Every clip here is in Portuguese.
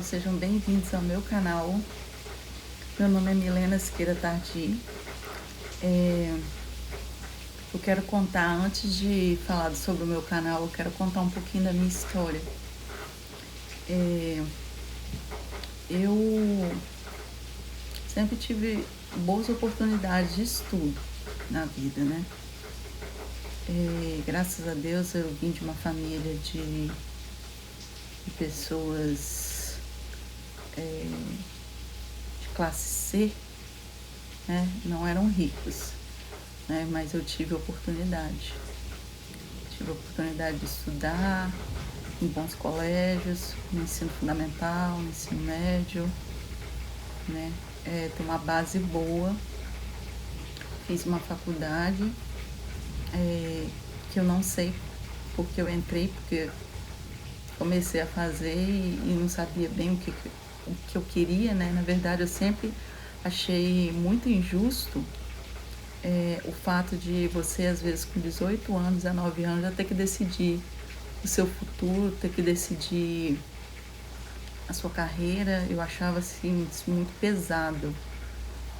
Sejam bem-vindos ao meu canal. Meu nome é Milena Siqueira Tardi. Eu quero contar, antes de falar sobre o meu canal, eu quero contar um pouquinho da minha história. Eu sempre tive boas oportunidades de estudo na vida, né? Graças a Deus eu vim de uma família de pessoas de classe C, né? Não eram ricos, né? Mas eu tive oportunidade. Tive a oportunidade de estudar em bons colégios, no ensino fundamental, no ensino médio, né? Ter uma base boa. Fiz uma faculdade que eu não sei porque eu entrei, porque comecei a fazer e não sabia bem o que eu queria, né? Na verdade, eu sempre achei muito injusto o fato de você, às vezes, com 18 anos, 19 anos, já ter que decidir o seu futuro, ter que decidir a sua carreira. Eu achava assim, isso muito pesado.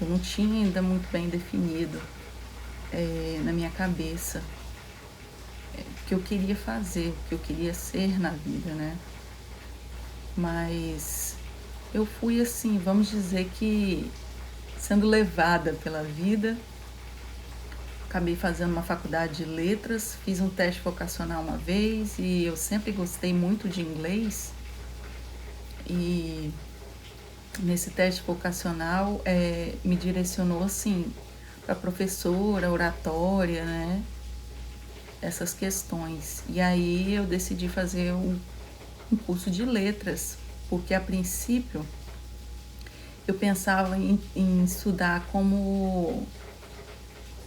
Eu não tinha ainda muito bem definido na minha cabeça o que eu queria fazer, o que eu queria ser na vida, né? Mas eu fui assim, vamos dizer que sendo levada pela vida. Acabei fazendo uma faculdade de letras, fiz um teste vocacional uma vez e eu sempre gostei muito de inglês. E nesse teste vocacional me direcionou assim para professora, oratória, né? Essas questões. E aí eu decidi fazer um curso de letras, porque a princípio eu pensava em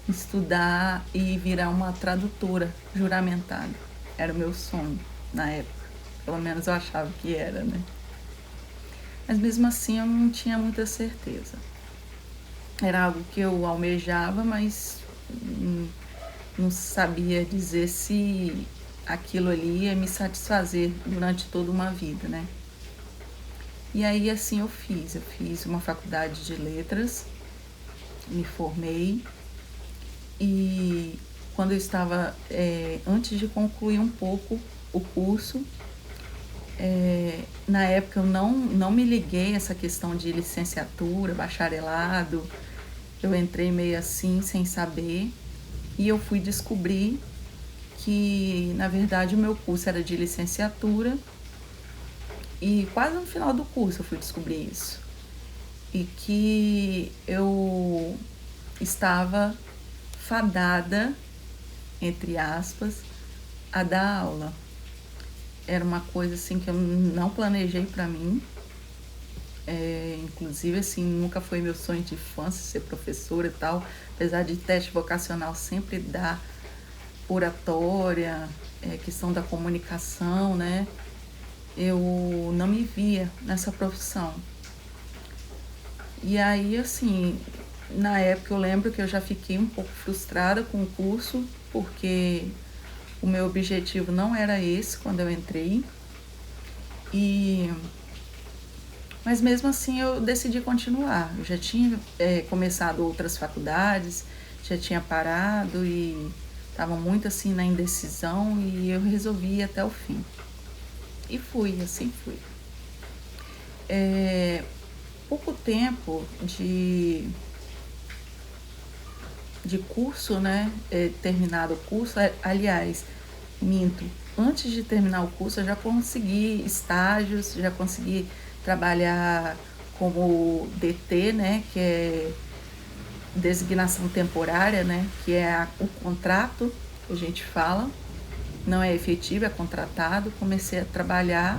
estudar e virar uma tradutora juramentada. Era o meu sonho na época. Pelo menos eu achava que era, né? Mas mesmo assim eu não tinha muita certeza. Era algo que eu almejava, mas não sabia dizer se aquilo ali ia me satisfazer durante toda uma vida, né? E aí assim eu fiz uma faculdade de letras, me formei e quando eu estava, antes de concluir um pouco o curso, na época eu não me liguei a essa questão de licenciatura, bacharelado, eu entrei meio assim, sem saber, e eu fui descobrir que, na verdade, o meu curso era de licenciatura, e quase no final do curso eu fui descobrir isso. E que eu estava fadada, entre aspas, a dar aula. Era uma coisa assim que eu não planejei para mim. Inclusive, assim, nunca foi meu sonho de infância ser professora e tal. Apesar de teste vocacional sempre dar oratória, questão da comunicação, né? Eu não me via nessa profissão. E aí, assim, na época eu lembro que eu já fiquei um pouco frustrada com o curso, porque o meu objetivo não era esse quando eu entrei. Mas mesmo assim eu decidi continuar. Eu já tinha começado outras faculdades, já tinha parado e estava muito assim na indecisão e eu resolvi ir até o fim. E assim fui. Pouco tempo de curso, né? Terminado o curso, aliás, minto. Antes de terminar o curso, eu já consegui estágios, já consegui trabalhar como DT, né? Que é designação temporária, né? Que é o contrato que a gente fala. Não é efetivo, é contratado. Comecei a trabalhar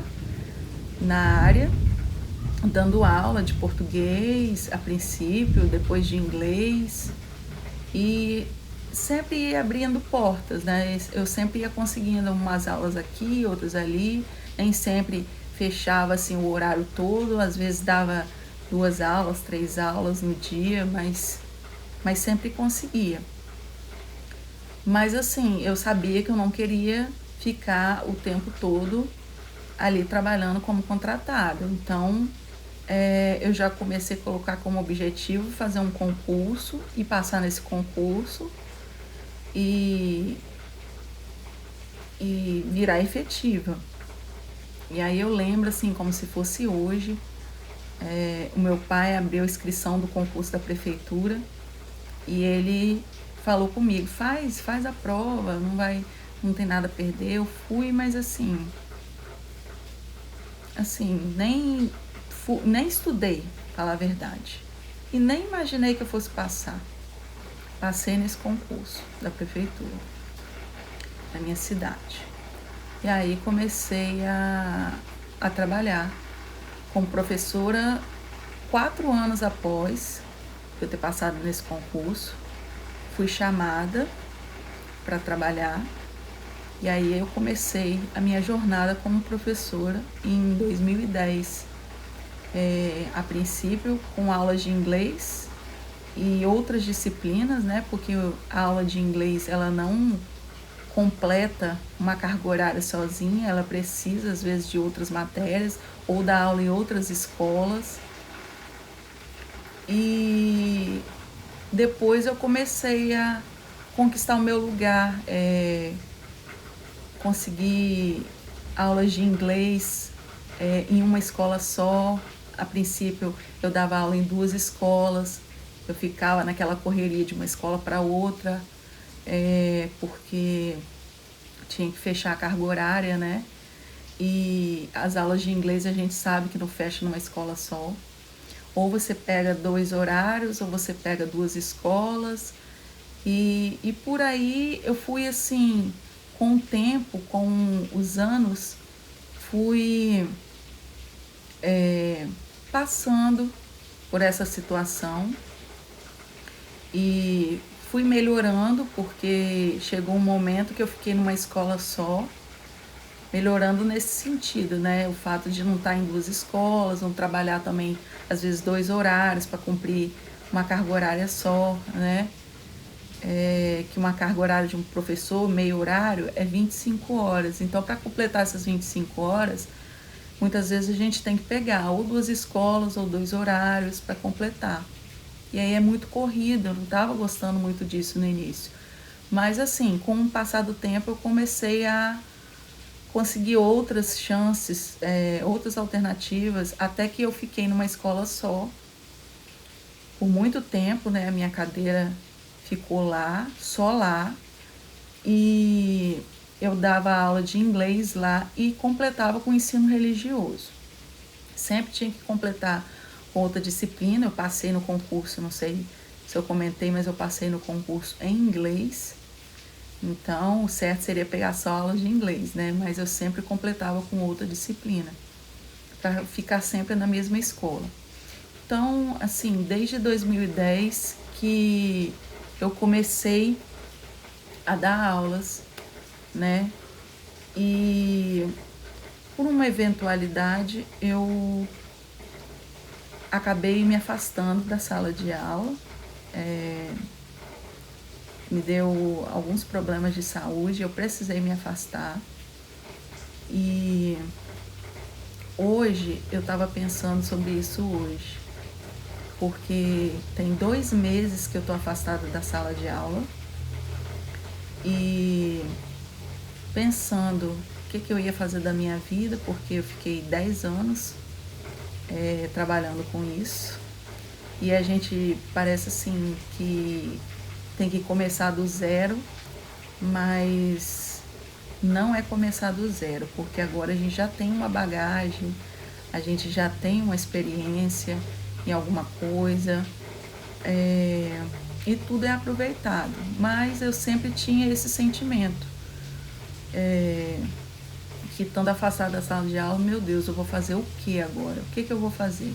na área, dando aula de português a princípio, depois de inglês. E sempre ia abrindo portas, né? Eu sempre ia conseguindo umas aulas aqui, outras ali, nem sempre fechava assim o horário todo, às vezes dava 2 aulas, 3 aulas no dia, mas sempre conseguia. Mas assim, eu sabia que eu não queria ficar o tempo todo ali trabalhando como contratada. Então, eu já comecei a colocar como objetivo fazer um concurso e passar nesse concurso e virar efetiva. E aí eu lembro, assim, como se fosse hoje, o meu pai abriu a inscrição do concurso da prefeitura e ele falou comigo, faz a prova, não tem nada a perder. Eu fui, mas assim, nem estudei, pra falar a verdade. E nem imaginei que eu fosse passar. Passei nesse concurso da prefeitura, da minha cidade. E aí comecei a trabalhar como professora 4 anos após eu ter passado nesse concurso. Fui chamada para trabalhar e aí eu comecei a minha jornada como professora em 2010. A princípio com aulas de inglês e outras disciplinas, né? Porque a aula de inglês ela não completa uma carga horária sozinha, ela precisa às vezes de outras matérias ou dar aula em outras escolas. E depois eu comecei a conquistar o meu lugar, consegui aulas de inglês em uma escola só. A princípio eu dava aula em 2 escolas, eu ficava naquela correria de uma escola para outra, porque tinha que fechar a carga horária, né? E as aulas de inglês a gente sabe que não fecha numa escola só. Ou você pega 2 horários, ou você pega 2 escolas. E por aí eu fui assim, com o tempo, com os anos, fui passando por essa situação e fui melhorando, porque chegou um momento que eu fiquei numa escola só, melhorando nesse sentido, né? O fato de não estar em 2 escolas, não trabalhar também, às vezes, 2 horários para cumprir uma carga horária só, né? Que uma carga horária de um professor, meio horário, é 25 horas. Então, para completar essas 25 horas, muitas vezes a gente tem que pegar ou 2 escolas ou 2 horários para completar. E aí é muito corrido, eu não estava gostando muito disso no início. Mas assim, com o passar do tempo, eu comecei a conseguir outras chances, outras alternativas, até que eu fiquei numa escola só por muito tempo, né? A minha cadeira ficou lá, só lá, e eu dava aula de inglês lá e completava com o ensino religioso. Sempre tinha que completar com outra disciplina. Eu passei no concurso, não sei se eu comentei, mas eu passei no concurso em inglês. Então, o certo seria pegar só aulas de inglês, né? Mas eu sempre completava com outra disciplina, para ficar sempre na mesma escola. Então, assim, desde 2010 que eu comecei a dar aulas, né? E por uma eventualidade eu acabei me afastando da sala de aula. Me deu alguns problemas de saúde, eu precisei me afastar. E hoje eu estava pensando sobre isso hoje, porque tem 2 meses que eu estou afastada da sala de aula e pensando o que eu ia fazer da minha vida, porque eu fiquei 10 anos trabalhando com isso. E a gente parece assim que tem que começar do zero, mas não é começar do zero, porque agora a gente já tem uma bagagem, a gente já tem uma experiência em alguma coisa, e tudo é aproveitado. Mas eu sempre tinha esse sentimento, que estando afastada da sala de aula, meu Deus, eu vou fazer o que agora? O que eu vou fazer?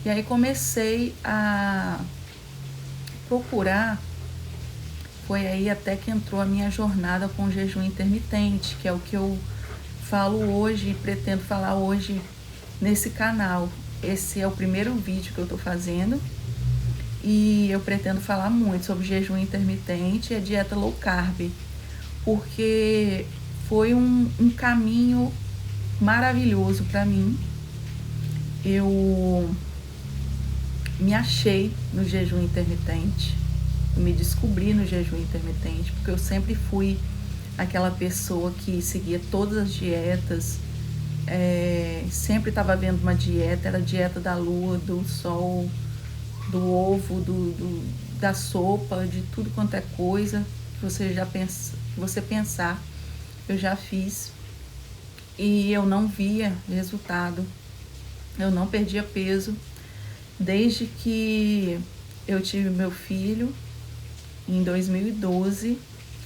E aí comecei a procurar. Foi aí até que entrou a minha jornada com o jejum intermitente, que é o que eu falo hoje e pretendo falar hoje nesse canal. Esse é o primeiro vídeo que eu tô fazendo e eu pretendo falar muito sobre jejum intermitente e a dieta low carb, porque foi um caminho maravilhoso para mim. Eu me achei no jejum intermitente, eu me descobri no jejum intermitente, porque eu sempre fui aquela pessoa que seguia todas as dietas, sempre estava vendo uma dieta, era a dieta da lua, do sol, do ovo, da sopa, de tudo quanto é coisa que você pensar, eu já fiz. E eu não via resultado, eu não perdia peso, desde que eu tive meu filho, em 2012,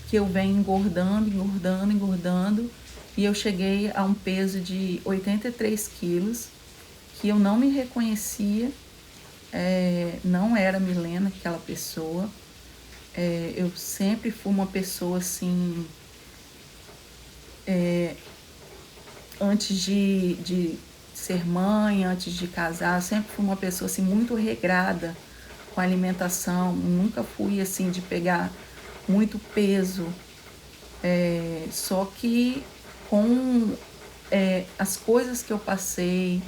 que eu venho engordando, e eu cheguei a um peso de 83 quilos, que eu não me reconhecia, não era Milena, aquela pessoa. Eu sempre fui uma pessoa assim, antes de ser mãe, antes de casar, eu sempre fui uma pessoa assim muito regrada com a alimentação, nunca fui assim de pegar muito peso, só que com as coisas que eu passei,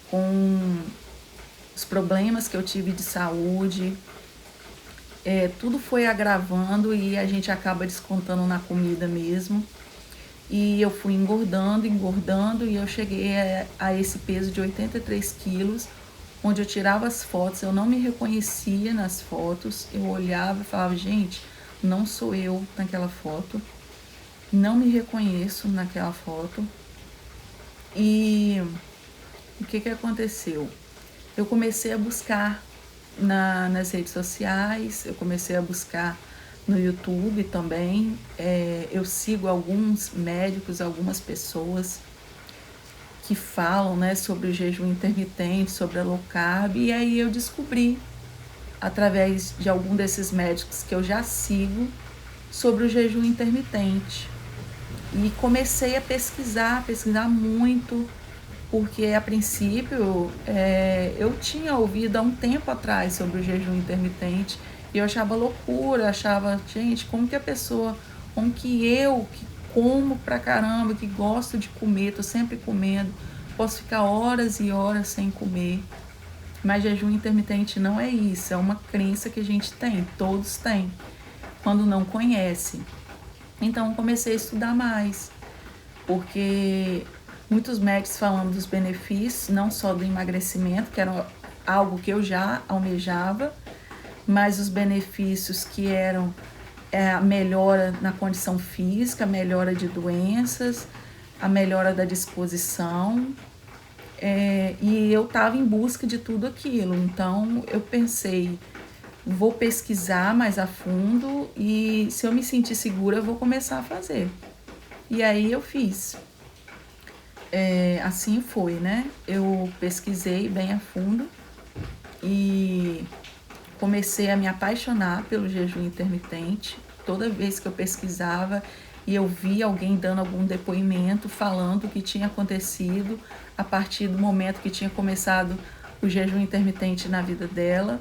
com os problemas que eu tive de saúde, tudo foi agravando e a gente acaba descontando na comida mesmo. E eu fui engordando e eu cheguei a esse peso de 83 quilos, onde eu tirava as fotos, eu não me reconhecia nas fotos, eu olhava e falava, gente, não sou eu naquela foto, não me reconheço naquela foto. E o que aconteceu? Eu comecei a buscar nas redes sociais, eu comecei a buscar no YouTube também. Eu sigo alguns médicos, algumas pessoas que falam, né, sobre o jejum intermitente, sobre a low carb, e aí eu descobri, através de algum desses médicos que eu já sigo, sobre o jejum intermitente. E comecei a pesquisar muito, porque a princípio eu tinha ouvido há um tempo atrás sobre o jejum intermitente e eu achava loucura, achava, gente, como que eu que como pra caramba, que gosto de comer, tô sempre comendo, posso ficar horas e horas sem comer. Mas jejum intermitente não é isso, é uma crença que a gente tem, todos têm, quando não conhecem. Então comecei a estudar mais, porque muitos médicos falando dos benefícios, não só do emagrecimento, que era algo que eu já almejava, mas os benefícios que eram a melhora na condição física, a melhora de doenças, a melhora da disposição, e eu estava em busca de tudo aquilo. Então eu pensei, vou pesquisar mais a fundo e se eu me sentir segura eu vou começar a fazer. E aí eu fiz. Assim foi, né? Eu pesquisei bem a fundo e comecei a me apaixonar pelo jejum intermitente. Toda vez que eu pesquisava e eu via alguém dando algum depoimento, falando o que tinha acontecido a partir do momento que tinha começado o jejum intermitente na vida dela,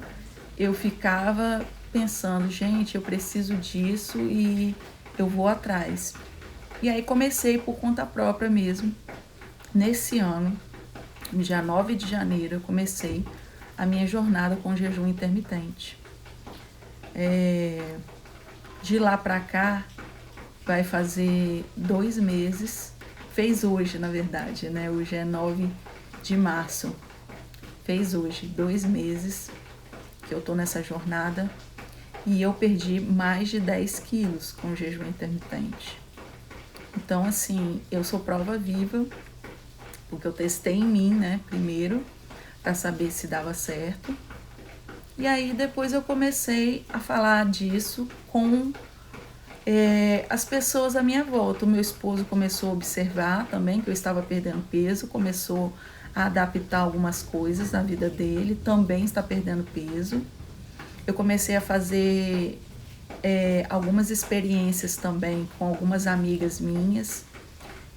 eu ficava pensando, gente, eu preciso disso e eu vou atrás. E aí comecei por conta própria mesmo. Nesse ano, no dia 9 de janeiro, eu comecei a minha jornada com jejum intermitente. De lá pra cá, vai fazer 2 meses, fez hoje, na verdade, né? Hoje é 9 de março. Fez hoje 2 meses que eu tô nessa jornada e eu perdi mais de 10 quilos com jejum intermitente. Então, assim, eu sou prova viva, porque eu testei em mim, né, primeiro, para saber se dava certo. E aí depois eu comecei a falar disso com as pessoas à minha volta. O meu esposo começou a observar também que eu estava perdendo peso, começou a adaptar algumas coisas na vida dele, também está perdendo peso. Eu comecei a fazer algumas experiências também com algumas amigas minhas,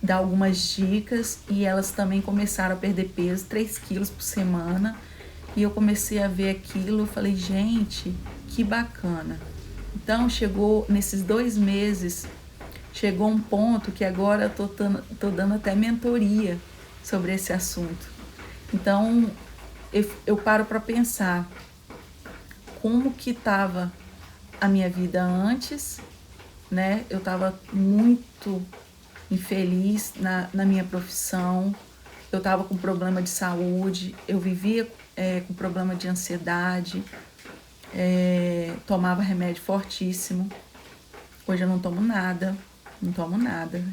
dar algumas dicas e elas também começaram a perder peso, 3 quilos por semana. E eu comecei a ver aquilo, eu falei, gente, que bacana. Então chegou nesses 2 meses, chegou um ponto que agora eu tô dando até mentoria sobre esse assunto. Então, eu paro para pensar como que estava a minha vida antes, né? Eu estava muito infeliz na minha profissão, eu estava com problema de saúde, eu vivia com problema de ansiedade, tomava remédio fortíssimo. Hoje eu não tomo nada,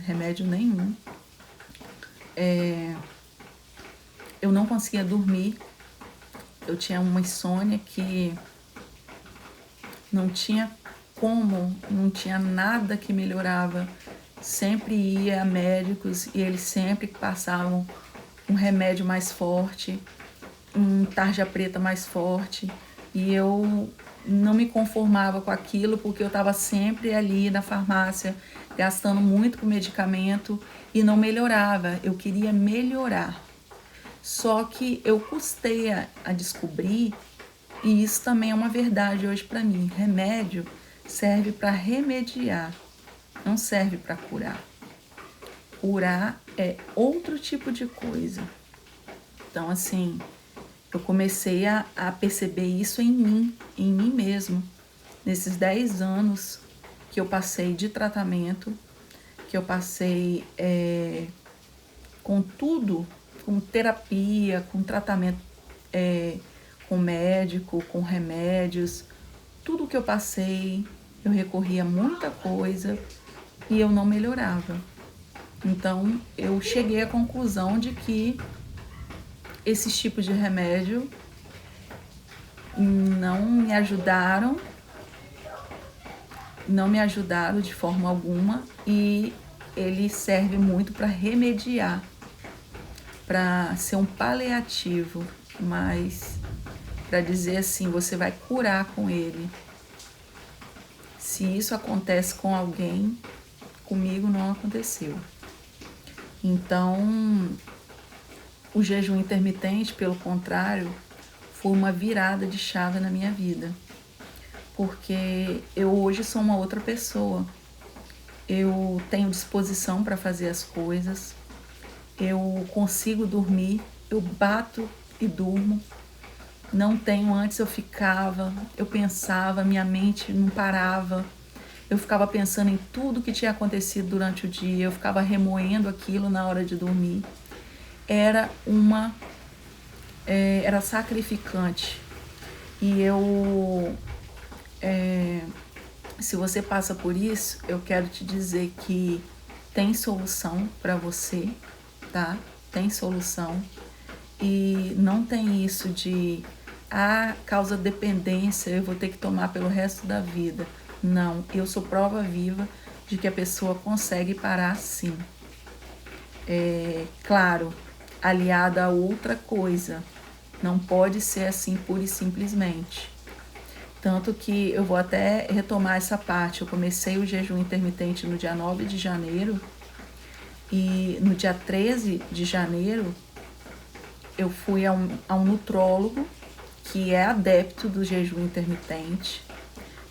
remédio nenhum. Eu não conseguia dormir, eu tinha uma insônia que não tinha como, não tinha nada que melhorava. Sempre ia a médicos e eles sempre passavam um remédio mais forte, um tarja preta mais forte, e eu não me conformava com aquilo porque eu estava sempre ali na farmácia gastando muito com medicamento e não melhorava. Eu queria melhorar, só que eu custei a descobrir, e isso também é uma verdade hoje para mim: remédio serve para remediar, não serve para curar. Curar é outro tipo de coisa. Então, assim, eu comecei a perceber isso em mim mesmo. Nesses 10 anos que eu passei de tratamento, que eu passei com tudo, com terapia, com tratamento com médico, com remédios, tudo que eu passei, eu recorria a muita coisa e eu não melhorava. Então, eu cheguei à conclusão de que esses tipos de remédio não me ajudaram de forma alguma, e ele serve muito para remediar, para ser um paliativo, mas para dizer assim, você vai curar com ele. Se isso acontece com alguém, comigo não aconteceu. Então, o jejum intermitente, pelo contrário, foi uma virada de chave na minha vida, porque eu hoje sou uma outra pessoa. Eu tenho disposição para fazer as coisas, eu consigo dormir, eu bato e durmo. Não tenho, antes eu pensava, minha mente não parava. Eu ficava pensando em tudo que tinha acontecido durante o dia, eu ficava remoendo aquilo na hora de dormir. Era sacrificante. E se você passa por isso, eu quero te dizer que tem solução para você, tá? Tem solução. E não tem isso de causa dependência, eu vou ter que tomar pelo resto da vida. Não, eu sou prova viva de que a pessoa consegue parar sim. Claro, aliada a outra coisa. Não pode ser assim pura e simplesmente. Tanto que eu vou até retomar essa parte. Eu comecei o jejum intermitente no dia 9 de janeiro e no dia 13 de janeiro eu fui a um nutrólogo que é adepto do jejum intermitente.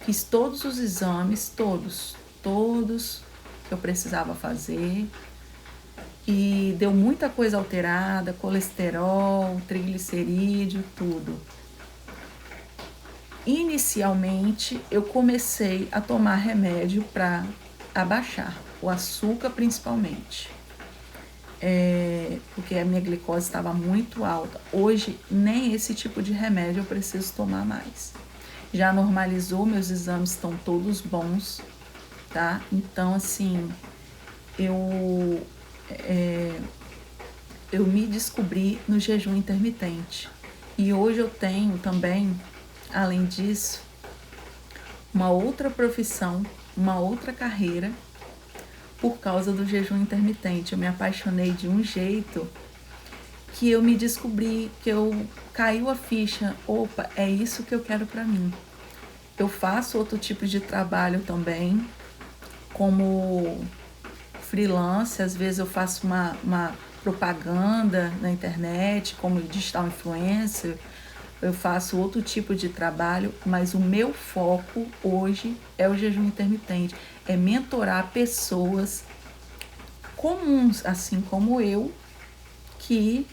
Fiz todos os exames, todos que eu precisava fazer, e deu muita coisa alterada, colesterol, triglicerídeo, tudo. Inicialmente, eu comecei a tomar remédio para abaixar o açúcar, principalmente, porque a minha glicose estava muito alta. Hoje, nem esse tipo de remédio eu preciso tomar mais. Já normalizou, meus exames estão todos bons, tá? Então, assim, eu me descobri no jejum intermitente. E hoje eu tenho também, além disso, uma outra profissão, uma outra carreira, por causa do jejum intermitente. Eu me apaixonei de um jeito que eu me descobri, que caiu a ficha. Opa, é isso que eu quero para mim. Eu faço outro tipo de trabalho também, como freelance. Às vezes eu faço uma propaganda na internet, como digital influencer. Eu faço outro tipo de trabalho, mas o meu foco hoje é o jejum intermitente. é mentorar pessoas comuns, assim como eu, que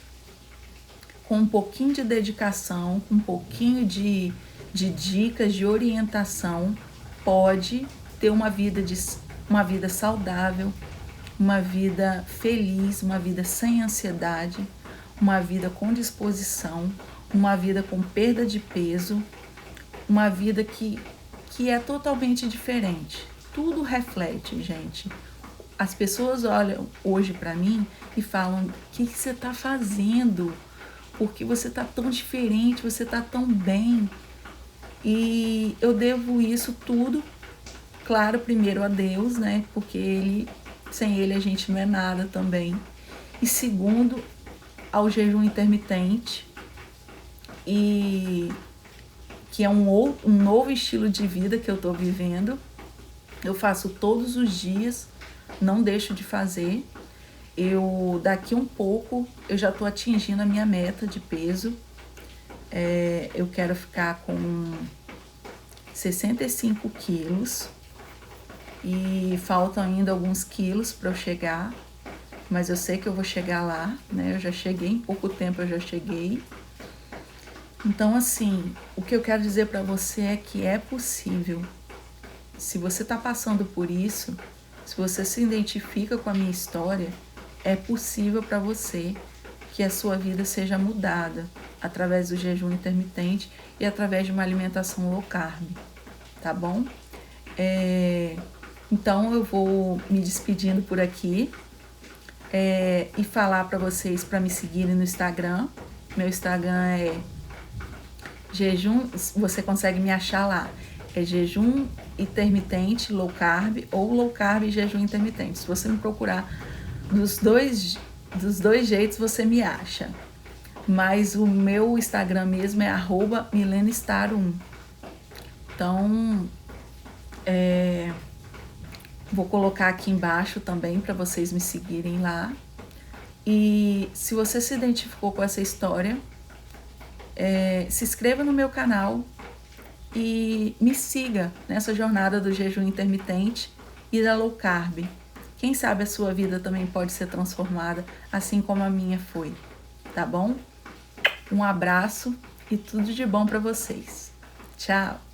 com um pouquinho de dedicação, com um pouquinho de dicas, de orientação, pode ter uma vida saudável, uma vida feliz, uma vida sem ansiedade, uma vida com disposição, uma vida com perda de peso, uma vida que é totalmente diferente. Tudo reflete, gente. As pessoas olham hoje para mim e falam: o que você está fazendo? Porque você está tão diferente, você está tão bem. E eu devo isso tudo, claro, primeiro a Deus, né? Porque sem Ele a gente não é nada também. E segundo, ao jejum intermitente, e que é um novo estilo de vida que eu estou vivendo. Eu faço todos os dias, não deixo de fazer. Daqui um pouco, eu já estou atingindo a minha meta de peso. Eu quero ficar com 65 quilos e faltam ainda alguns quilos para eu chegar, mas eu sei que eu vou chegar lá, né? Eu já cheguei, em pouco tempo eu já cheguei. Então, assim, o que eu quero dizer para você é que é possível. Se você está passando por isso, se você se identifica com a minha história, é possível para você que a sua vida seja mudada através do jejum intermitente e através de uma alimentação low carb, tá bom? Então eu vou me despedindo por aqui e falar para vocês para me seguirem no Instagram. Meu Instagram é jejum, você consegue me achar lá. É jejum intermitente low carb ou low carb e jejum intermitente. Se você me procurar dos dois jeitos, você me acha. Mas o meu Instagram mesmo é @milenestar1. Então, vou colocar aqui embaixo também para vocês me seguirem lá. E se você se identificou com essa história, se inscreva no meu canal e me siga nessa jornada do jejum intermitente e da low carb. Quem sabe a sua vida também pode ser transformada, assim como a minha foi, tá bom? Um abraço e tudo de bom para vocês. Tchau!